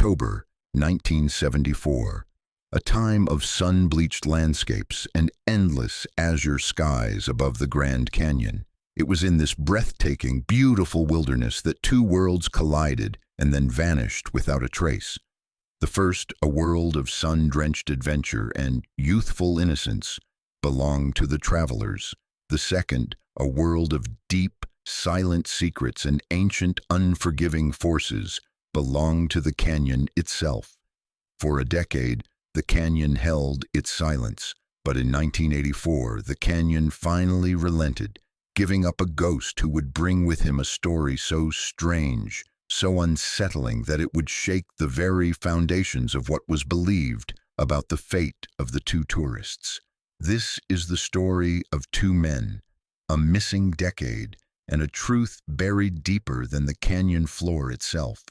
October 1974, a time of sun-bleached landscapes and endless azure skies above the Grand Canyon. It was in this breathtaking, beautiful wilderness that two worlds collided and then vanished without a trace. The first, a world of sun-drenched adventure and youthful innocence, belonged to the travelers. The second, a world of deep, silent secrets and ancient, unforgiving forces, belonged to the canyon itself. For a decade, the canyon held its silence, but in 1984, the canyon finally relented, giving up a ghost who would bring with him a story so strange, so unsettling that it would shake the very foundations of what was believed about the fate of the two tourists. This is the story of two men, a missing decade, and a truth buried deeper than the canyon floor itself.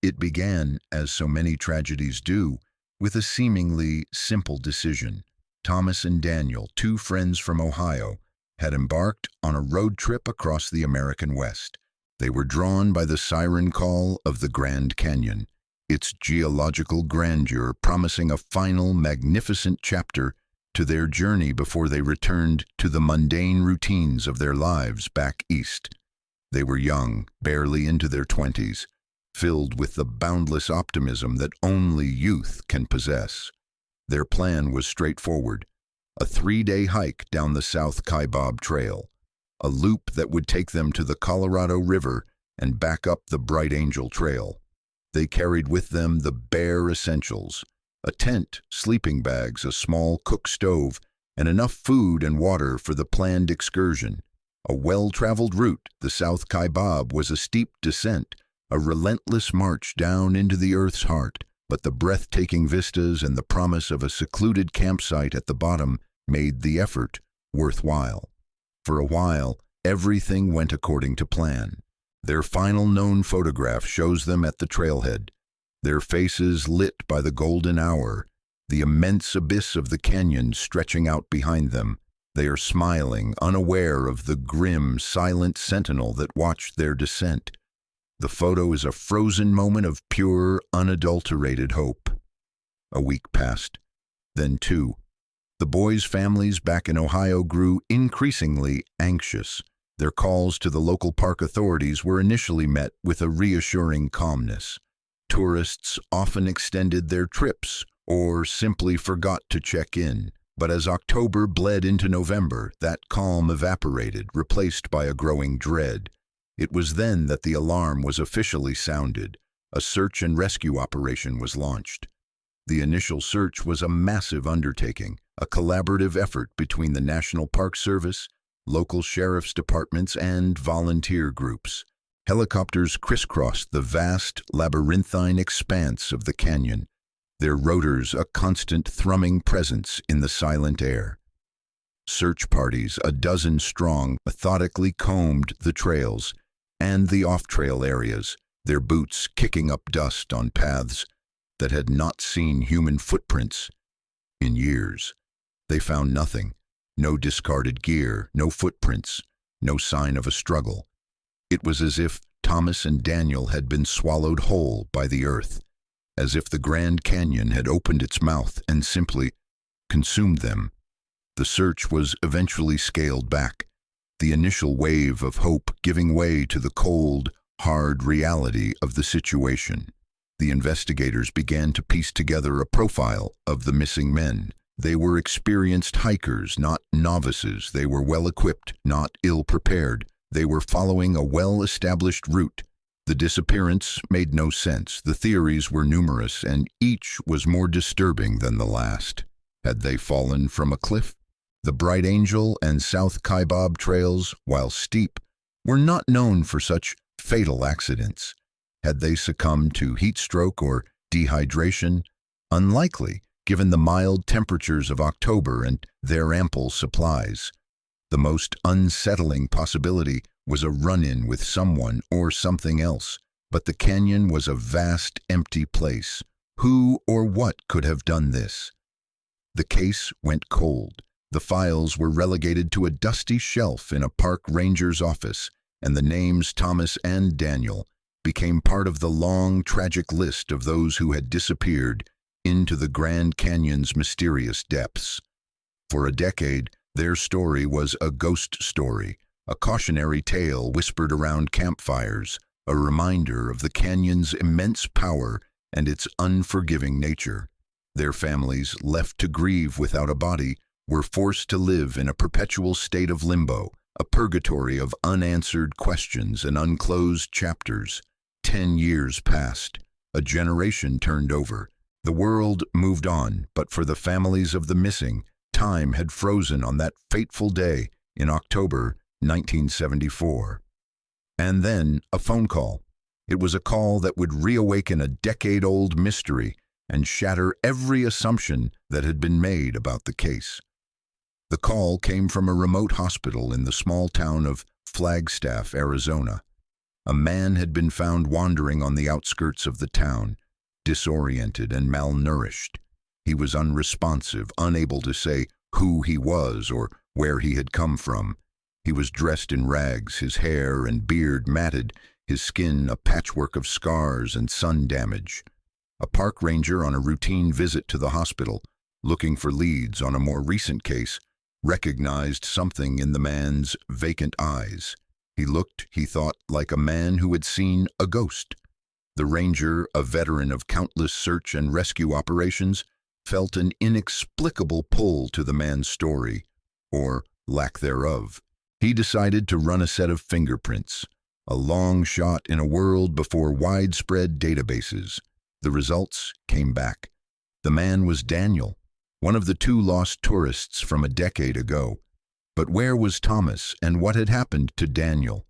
It began, as so many tragedies do, with a seemingly simple decision. Thomas and Daniel, two friends from Ohio, had embarked on a road trip across the American West. They were drawn by the siren call of the Grand Canyon, its geological grandeur promising a final, magnificent chapter to their journey before they returned to the mundane routines of their lives back east. They were young, barely into their 20s, filled with the boundless optimism that only youth can possess. Their plan was straightforward: a 3-day hike down the South Kaibab Trail, a loop that would take them to the Colorado River and back up the Bright Angel Trail. They carried with them the bare essentials: a tent, sleeping bags, a small cook stove, and enough food and water for the planned excursion. A well-traveled route, the South Kaibab was a steep descent, a relentless march down into the Earth's heart, but the breathtaking vistas and the promise of a secluded campsite at the bottom made the effort worthwhile. For a while, everything went according to plan. Their final known photograph shows them at the trailhead, their faces lit by the golden hour, the immense abyss of the canyon stretching out behind them. They are smiling, unaware of the grim, silent sentinel that watched their descent. The photo is a frozen moment of pure, unadulterated hope. A week passed, then two. The boys' families back in Ohio grew increasingly anxious. Their calls to the local park authorities were initially met with a reassuring calmness. Tourists often extended their trips or simply forgot to check in. But as October bled into November, that calm evaporated, replaced by a growing dread. It was then that the alarm was officially sounded. A search and rescue operation was launched. The initial search was a massive undertaking, a collaborative effort between the National Park Service, local sheriff's departments, and volunteer groups. Helicopters crisscrossed the vast, labyrinthine expanse of the canyon, their rotors a constant thrumming presence in the silent air. Search parties, a dozen strong, methodically combed the trails and the off-trail areas, their boots kicking up dust on paths that had not seen human footprints in years. They found nothing: no discarded gear, no footprints, no sign of a struggle. It was as if Thomas and Daniel had been swallowed whole by the earth, as if the Grand Canyon had opened its mouth and simply consumed them. The search was eventually scaled back, the initial wave of hope giving way to the cold, hard reality of the situation. The investigators began to piece together a profile of the missing men. They were experienced hikers, not novices. They were well-equipped, not ill-prepared. They were following a well-established route. The disappearance made no sense. The theories were numerous, and each was more disturbing than the last. Had they fallen from a cliff? The Bright Angel and South Kaibab trails, while steep, were not known for such fatal accidents. Had they succumbed to heat stroke or dehydration? Unlikely, given the mild temperatures of October and their ample supplies. The most unsettling possibility was a run-in with someone or something else, but the canyon was a vast, empty place. Who or what could have done this? The case went cold. The files were relegated to a dusty shelf in a park ranger's office, and the names Thomas and Daniel, became part of the long, tragic list of those who had disappeared into the Grand Canyon's mysterious depths. For a decade, their story was a ghost story, a cautionary tale whispered around campfires, a reminder of the canyon's immense power and its unforgiving nature. Their families, left to grieve without a body, were forced to live in a perpetual state of limbo, a purgatory of unanswered questions and unclosed chapters. 10 years passed. A generation turned over. The world moved on, but for the families of the missing, time had frozen on that fateful day in October 1974. And then a phone call. It was a call that would reawaken a decade-old mystery and shatter every assumption that had been made about the case. The call came from a remote hospital in the small town of Flagstaff, Arizona. A man had been found wandering on the outskirts of the town, disoriented and malnourished. He was unresponsive, unable to say who he was or where he had come from. He was dressed in rags, his hair and beard matted, his skin a patchwork of scars and sun damage. A park ranger on a routine visit to the hospital, looking for leads on a more recent case, recognized something in the man's vacant eyes. He looked, he thought, like a man who had seen a ghost. The ranger, a veteran of countless search and rescue operations, felt an inexplicable pull to the man's story, or lack thereof. He decided to run a set of fingerprints, a long shot in a world before widespread databases. The results came back. The man was Daniel, one of the 2 lost tourists from a decade ago. But where was Thomas, and what had happened to Daniel?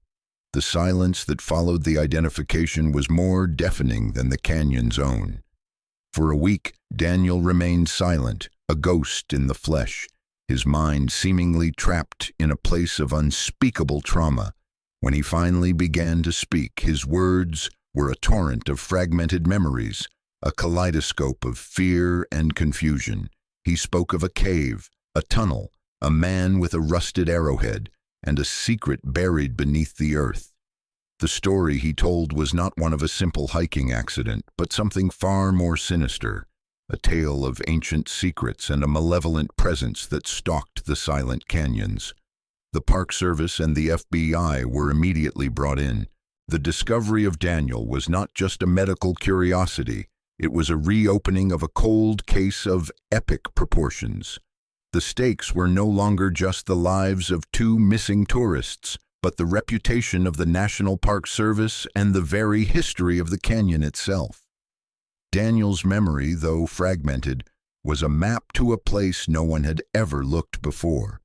The silence that followed the identification was more deafening than the canyon's own. For a week, Daniel remained silent, a ghost in the flesh, his mind seemingly trapped in a place of unspeakable trauma. When he finally began to speak, his words were a torrent of fragmented memories, a kaleidoscope of fear and confusion. He spoke of a cave, a tunnel, a man with a rusted arrowhead, and a secret buried beneath the earth. The story he told was not one of a simple hiking accident, but something far more sinister, a tale of ancient secrets and a malevolent presence that stalked the silent canyons. The Park Service and the FBI were immediately brought in. The discovery of Daniel was not just a medical curiosity, it was a reopening of a cold case of epic proportions. The stakes were no longer just the lives of 2 missing tourists, but the reputation of the National Park Service and the very history of the canyon itself. Daniel's memory, though fragmented, was a map to a place no one had ever looked before.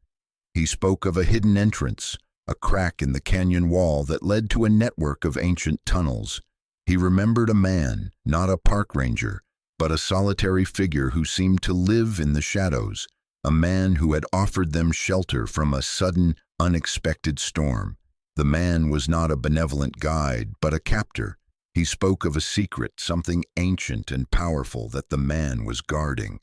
He spoke of a hidden entrance, a crack in the canyon wall that led to a network of ancient tunnels. He remembered a man, not a park ranger, but a solitary figure who seemed to live in the shadows, a man who had offered them shelter from a sudden, unexpected storm. The man was not a benevolent guide, but a captor. He spoke of a secret, something ancient and powerful that the man was guarding.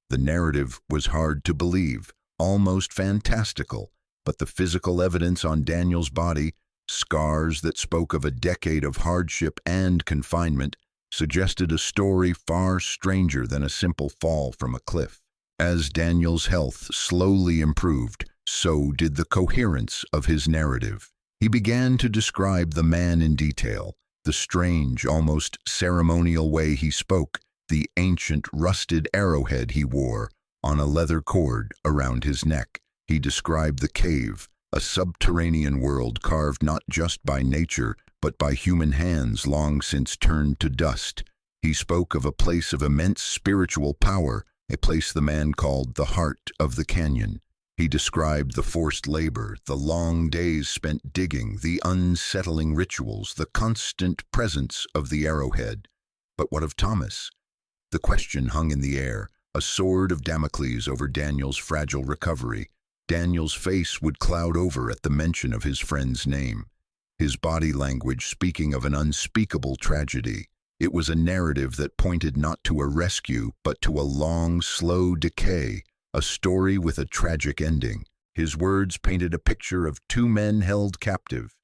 The narrative was hard to believe, almost fantastical, but the physical evidence on Daniel's body, scars that spoke of a decade of hardship and confinement, suggested a story far stranger than a simple fall from a cliff. As Daniel's health slowly improved, so did the coherence of his narrative. He began to describe the man in detail, the strange, almost ceremonial way he spoke, the ancient rusted arrowhead he wore on a leather cord around his neck. He described the cave, a subterranean world carved not just by nature, but by human hands long since turned to dust. He spoke of a place of immense spiritual power, a place the man called the heart of the canyon. He described the forced labor, the long days spent digging, the unsettling rituals, the constant presence of the arrowhead. But what of Thomas? The question hung in the air, a sword of Damocles over Daniel's fragile recovery. Daniel's face would cloud over at the mention of his friend's name, his body language speaking of an unspeakable tragedy. It was a narrative that pointed not to a rescue, but to a long, slow decay, a story with a tragic ending. His words painted a picture of 2 men held captive,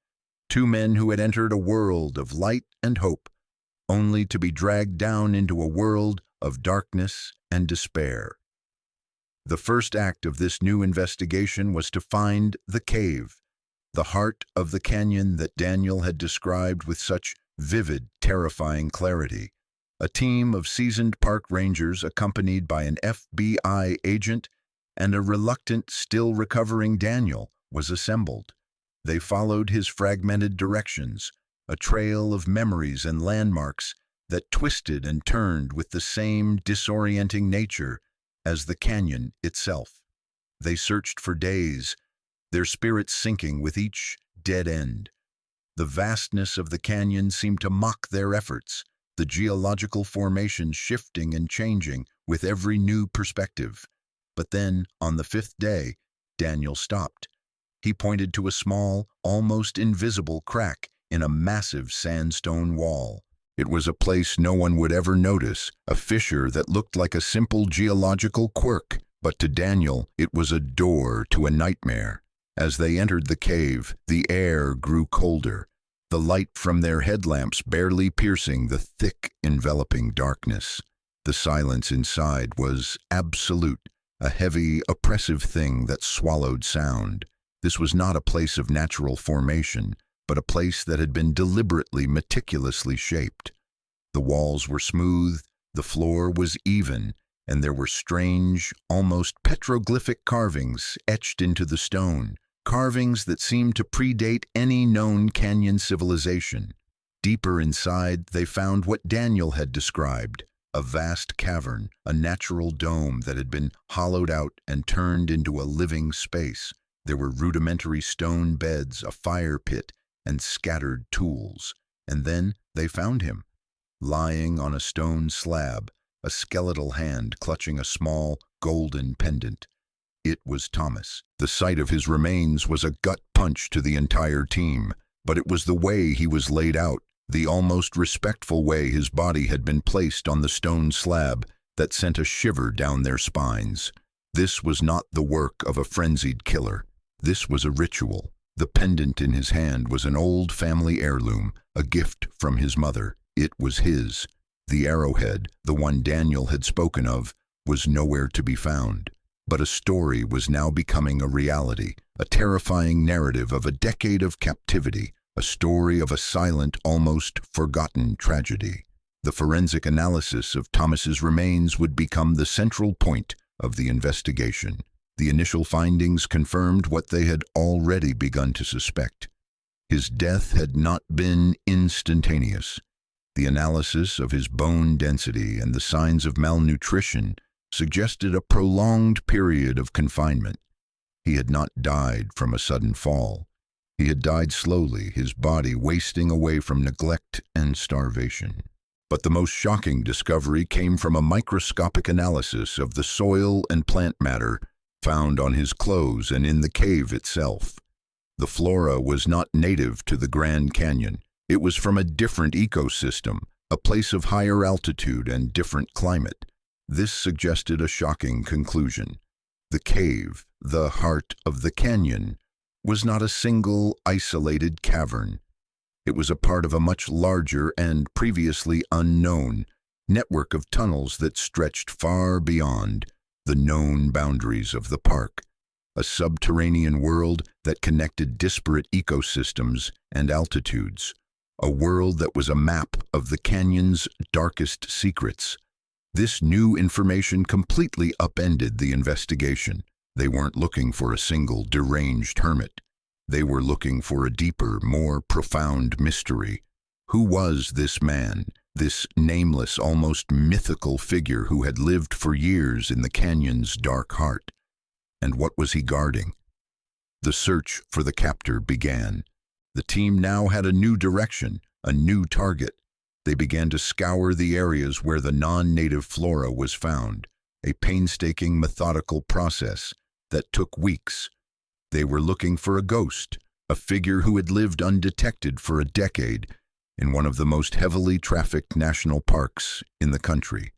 Two men who had entered a world of light and hope, only to be dragged down into a world of darkness and despair. The first act of this new investigation was to find the cave, the heart of the canyon that Daniel had described with such vivid, terrifying clarity. A team of seasoned park rangers accompanied by an FBI agent and a reluctant, still recovering Daniel was assembled. They followed his fragmented directions, a trail of memories and landmarks that twisted and turned with the same disorienting nature as the canyon itself. They searched for days, their spirits sinking with each dead end. The vastness of the canyon seemed to mock their efforts, the geological formation shifting and changing with every new perspective. But then, on the fifth day, Daniel stopped. He pointed to a small, almost invisible crack in a massive sandstone wall. It was a place no one would ever notice, a fissure that looked like a simple geological quirk, but to Daniel it was a door to a nightmare. As they entered the cave, the air grew colder, the light from their headlamps barely piercing the thick, enveloping darkness. The silence inside was absolute, a heavy, oppressive thing that swallowed sound. This was not a place of natural formation, but a place that had been deliberately, meticulously shaped. The walls were smooth, the floor was even, and there were strange, almost petroglyphic carvings etched into the stone, carvings that seemed to predate any known canyon civilization. Deeper inside, they found what Daniel had described, a vast cavern, a natural dome that had been hollowed out and turned into a living space. There were rudimentary stone beds, a fire pit, and scattered tools. And then they found him, lying on a stone slab, a skeletal hand clutching a small, golden pendant. It was Thomas. The sight of his remains was a gut punch to the entire team, but it was the way he was laid out, the almost respectful way his body had been placed on the stone slab, that sent a shiver down their spines. This was not the work of a frenzied killer. This was a ritual. The pendant in his hand was an old family heirloom, a gift from his mother. It was his. The arrowhead, the one Daniel had spoken of, was nowhere to be found. But a story was now becoming a reality, a terrifying narrative of a decade of captivity, a story of a silent, almost forgotten tragedy. The forensic analysis of Thomas's remains would become the central point of the investigation. The initial findings confirmed what they had already begun to suspect. His death had not been instantaneous. The analysis of his bone density and the signs of malnutrition suggested a prolonged period of confinement. He had not died from a sudden fall. He had died slowly, his body wasting away from neglect and starvation. But the most shocking discovery came from a microscopic analysis of the soil and plant matter found on his clothes and in the cave itself. The flora was not native to the Grand Canyon. It was from a different ecosystem, a place of higher altitude and different climate. This suggested a shocking conclusion. The cave, the heart of the canyon, was not a single, isolated cavern. It was a part of a much larger and previously unknown network of tunnels that stretched far beyond the known boundaries of the park, a subterranean world that connected disparate ecosystems and altitudes, a world that was a map of the canyon's darkest secrets. This new information completely upended the investigation. They weren't looking for a single deranged hermit. They were looking for a deeper, more profound mystery. Who was this man, this nameless, almost mythical figure who had lived for years in the canyon's dark heart? And what was he guarding? The search for the captor began. The team now had a new direction, a new target. They began to scour the areas where the non-native flora was found, a painstaking, methodical process that took weeks. They were looking for a ghost, a figure who had lived undetected for a decade in one of the most heavily trafficked national parks in the country.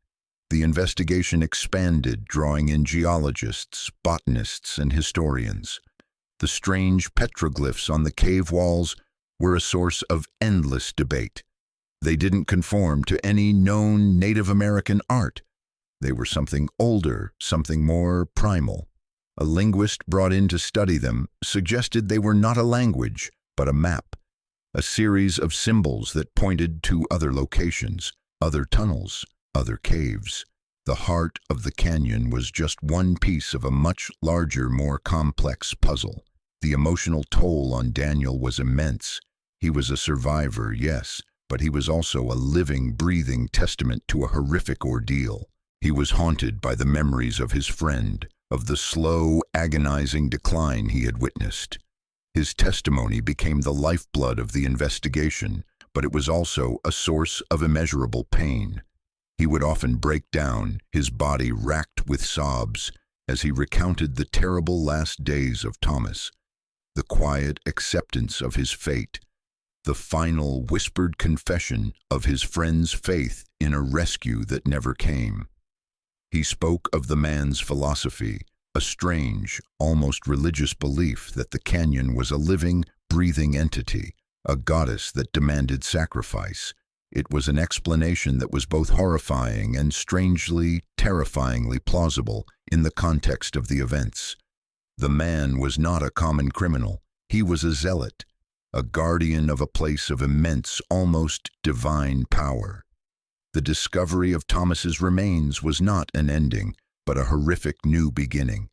The investigation expanded, drawing in geologists, botanists, and historians. The strange petroglyphs on the cave walls were a source of endless debate. They didn't conform to any known Native American art. They were something older, something more primal. A linguist brought in to study them suggested they were not a language, but a map, a series of symbols that pointed to other locations, other tunnels, other caves. The heart of the canyon was just one piece of a much larger, more complex puzzle. The emotional toll on Daniel was immense. He was a survivor, yes, but he was also a living, breathing testament to a horrific ordeal. He was haunted by the memories of his friend, of the slow, agonizing decline he had witnessed. His testimony became the lifeblood of the investigation, but it was also a source of immeasurable pain. He would often break down, his body racked with sobs, as he recounted the terrible last days of Thomas, the quiet acceptance of his fate, the final whispered confession of his friend's faith in a rescue that never came. He spoke of the man's philosophy, a strange, almost religious belief that the canyon was a living, breathing entity, a goddess that demanded sacrifice. It was an explanation that was both horrifying and strangely, terrifyingly plausible in the context of the events. The man was not a common criminal. He was a zealot, a guardian of a place of immense, almost divine power. The discovery of Thomas's remains was not an ending, but a horrific new beginning.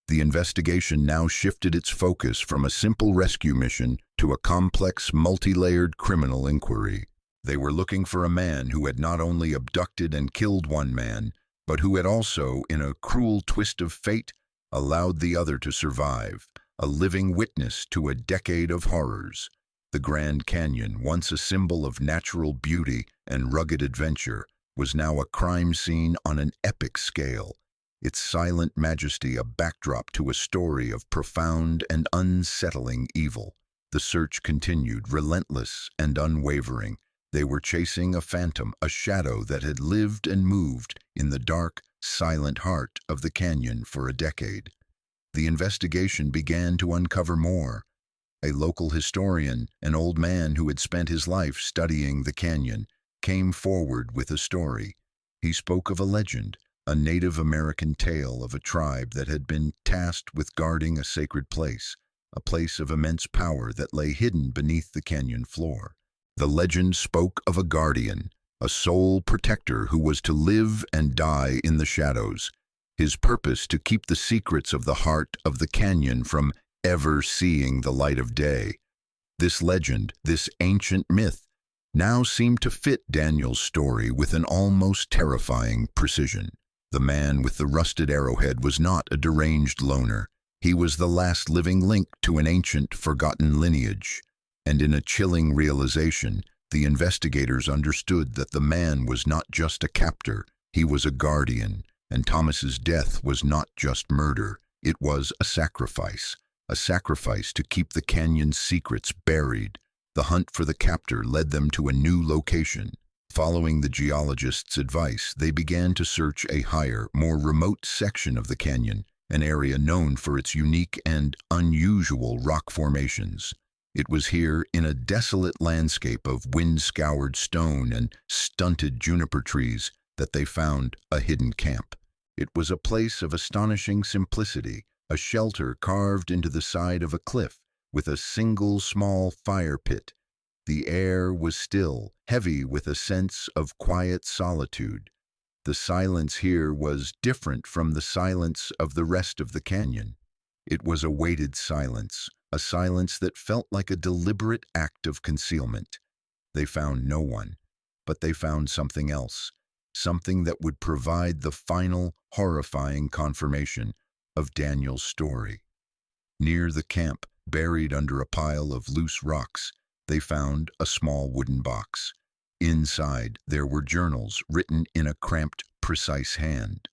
The investigation now shifted its focus from a simple rescue mission to a complex, multi-layered criminal inquiry. They were looking for a man who had not only abducted and killed one man, but who had also, in a cruel twist of fate, allowed the other to survive, a living witness to a decade of horrors. The Grand Canyon, once a symbol of natural beauty and rugged adventure, was now a crime scene on an epic scale, its silent majesty a backdrop to a story of profound and unsettling evil. The search continued, relentless and unwavering. They were chasing a phantom, a shadow that had lived and moved in the dark, silent heart of the canyon for a decade. The investigation began to uncover more. A local historian, an old man who had spent his life studying the canyon, came forward with a story. He spoke of a legend, a Native American tale of a tribe that had been tasked with guarding a sacred place, a place of immense power that lay hidden beneath the canyon floor. The legend spoke of a guardian, a sole protector who was to live and die in the shadows, his purpose to keep the secrets of the heart of the canyon from ever seeing the light of day. This legend, this ancient myth, now seemed to fit Daniel's story with an almost terrifying precision. The man with the rusted arrowhead was not a deranged loner. He was the last living link to an ancient, forgotten lineage. And in a chilling realization, the investigators understood that the man was not just a captor, he was a guardian, and Thomas's death was not just murder, it was a sacrifice to keep the canyon's secrets buried. The hunt for the captor led them to a new location. Following the geologist's advice, they began to search a higher, more remote section of the canyon, an area known for its unique and unusual rock formations. It was here, in a desolate landscape of wind-scoured stone and stunted juniper trees, that they found a hidden camp. It was a place of astonishing simplicity, a shelter carved into the side of a cliff with a single small fire pit. The air was still, heavy with a sense of quiet solitude. The silence here was different from the silence of the rest of the canyon. It was a weighted silence, a silence that felt like a deliberate act of concealment. They found no one, but they found something else, something that would provide the final, horrifying confirmation of Daniel's story. Near the camp, buried under a pile of loose rocks, they found a small wooden box. Inside, there were journals written in a cramped, precise hand.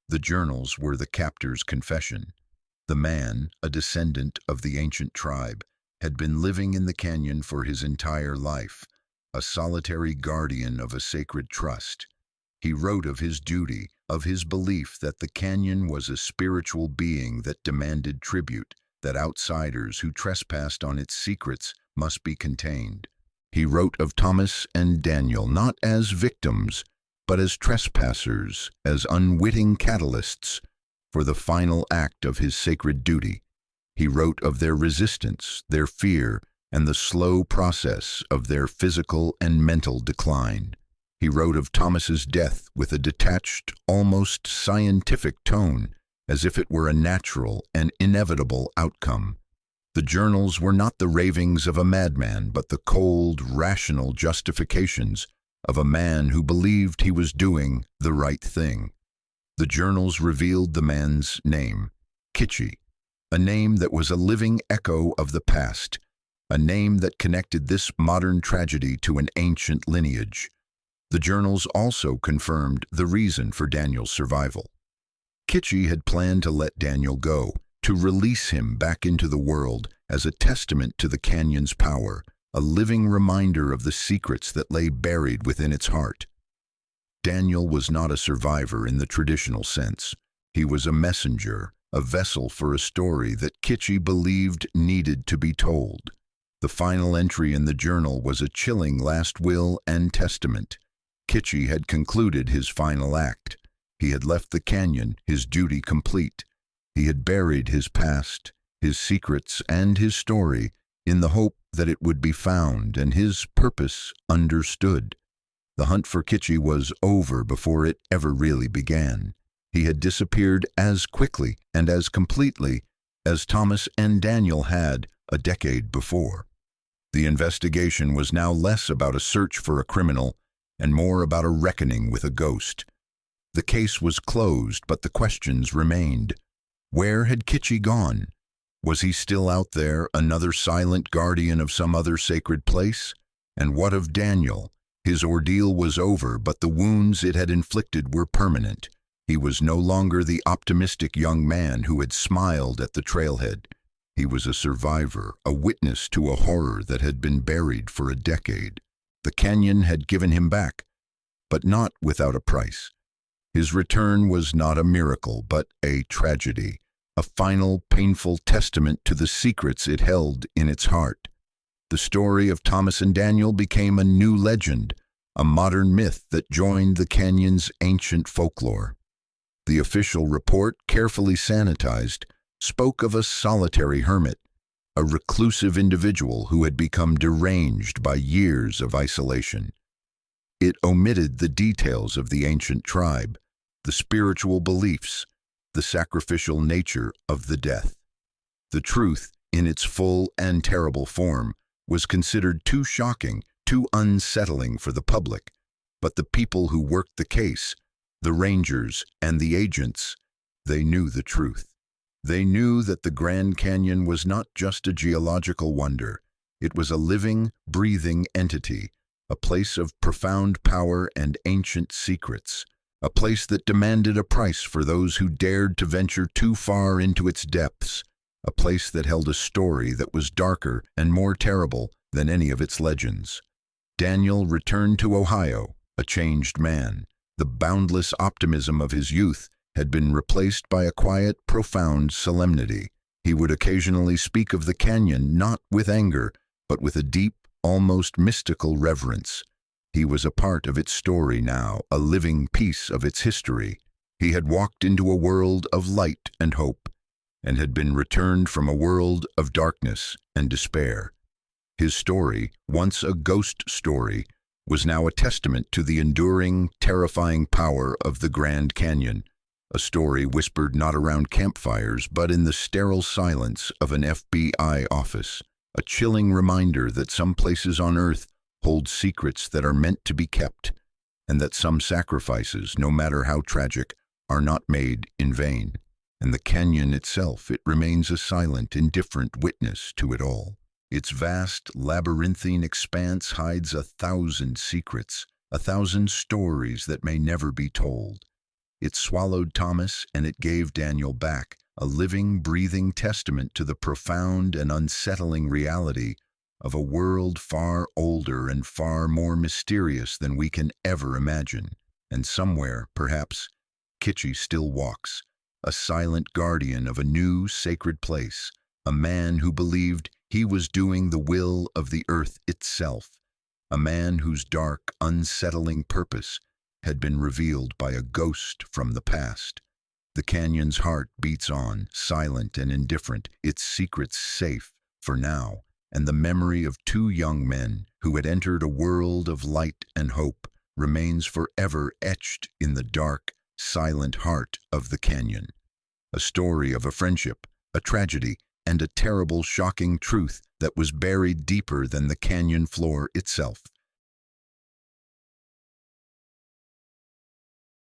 The journals were the captor's confession. The man, a descendant of the ancient tribe, had been living in the canyon for his entire life, a solitary guardian of a sacred trust. He wrote of his duty, of his belief that the canyon was a spiritual being that demanded tribute, that outsiders who trespassed on its secrets must be contained. He wrote of Thomas and Daniel not as victims, but as trespassers, as unwitting catalysts for the final act of his sacred duty. He wrote of their resistance, their fear, and the slow process of their physical and mental decline. He wrote of Thomas's death with a detached, almost scientific tone, as if it were a natural and inevitable outcome. The journals were not the ravings of a madman, but the cold, rational justifications of a man who believed he was doing the right thing. The journals revealed the man's name, Kitchie, a name that was a living echo of the past, a name that connected this modern tragedy to an ancient lineage. The journals also confirmed the reason for Daniel's survival. Kitchie had planned to let Daniel go, to release him back into the world as a testament to the canyon's power, a living reminder of the secrets that lay buried within its heart. Daniel was not a survivor in the traditional sense. He was a messenger, a vessel for a story that Kitchie believed needed to be told. The final entry in the journal was a chilling last will and testament. Kitchie had concluded his final act. He had left the canyon, his duty complete. He had buried his past, his secrets, and his story in the hope that it would be found and his purpose understood. The hunt for Kitchie was over before it ever really began. He had disappeared as quickly and as completely as Thomas and Daniel had a decade before. The investigation was now less about a search for a criminal and more about a reckoning with a ghost. The case was closed, but the questions remained. Where had Kitchie gone? Was he still out there, another silent guardian of some other sacred place? And what of Daniel? His ordeal was over, but the wounds it had inflicted were permanent. He was no longer the optimistic young man who had smiled at the trailhead. He was a survivor, a witness to a horror that had been buried for a decade. The canyon had given him back, but not without a price. His return was not a miracle, but a tragedy, a final, painful testament to the secrets it held in its heart. The story of Thomas and Daniel became a new legend, a modern myth that joined the canyon's ancient folklore. The official report, carefully sanitized, spoke of a solitary hermit, a reclusive individual who had become deranged by years of isolation. It omitted the details of the ancient tribe, the spiritual beliefs, the sacrificial nature of the death. The truth, in its full and terrible form, was considered too shocking, too unsettling for the public, but the people who worked the case, the rangers and the agents, they knew the truth. They knew that the Grand Canyon was not just a geological wonder. It was a living, breathing entity, a place of profound power and ancient secrets, a place that demanded a price for those who dared to venture too far into its depths, a place that held a story that was darker and more terrible than any of its legends. Daniel returned to Ohio, a changed man. The boundless optimism of his youth had been replaced by a quiet, profound solemnity. He would occasionally speak of the canyon not with anger, but with a deep, almost mystical reverence. He was a part of its story now, a living piece of its history. He had walked into a world of light and hope, and had been returned from a world of darkness and despair. His story, once a ghost story, was now a testament to the enduring, terrifying power of the Grand Canyon, a story whispered not around campfires but in the sterile silence of an FBI office, a chilling reminder that some places on Earth hold secrets that are meant to be kept, and that some sacrifices, no matter how tragic, are not made in vain. And the canyon itself, it remains a silent, indifferent witness to it all. Its vast, labyrinthine expanse hides 1,000 secrets, 1,000 stories that may never be told. It swallowed Thomas and it gave Daniel back, a living, breathing testament to the profound and unsettling reality of a world far older and far more mysterious than we can ever imagine. And somewhere, perhaps, Kitchie still walks, a silent guardian of a new, sacred place, a man who believed he was doing the will of the earth itself, a man whose dark, unsettling purpose had been revealed by a ghost from the past. The canyon's heart beats on, silent and indifferent, its secrets safe for now, and the memory of two young men who had entered a world of light and hope remains forever etched in the dark, silent heart of the canyon. A story of a friendship, a tragedy, and a terrible, shocking truth that was buried deeper than the canyon floor itself.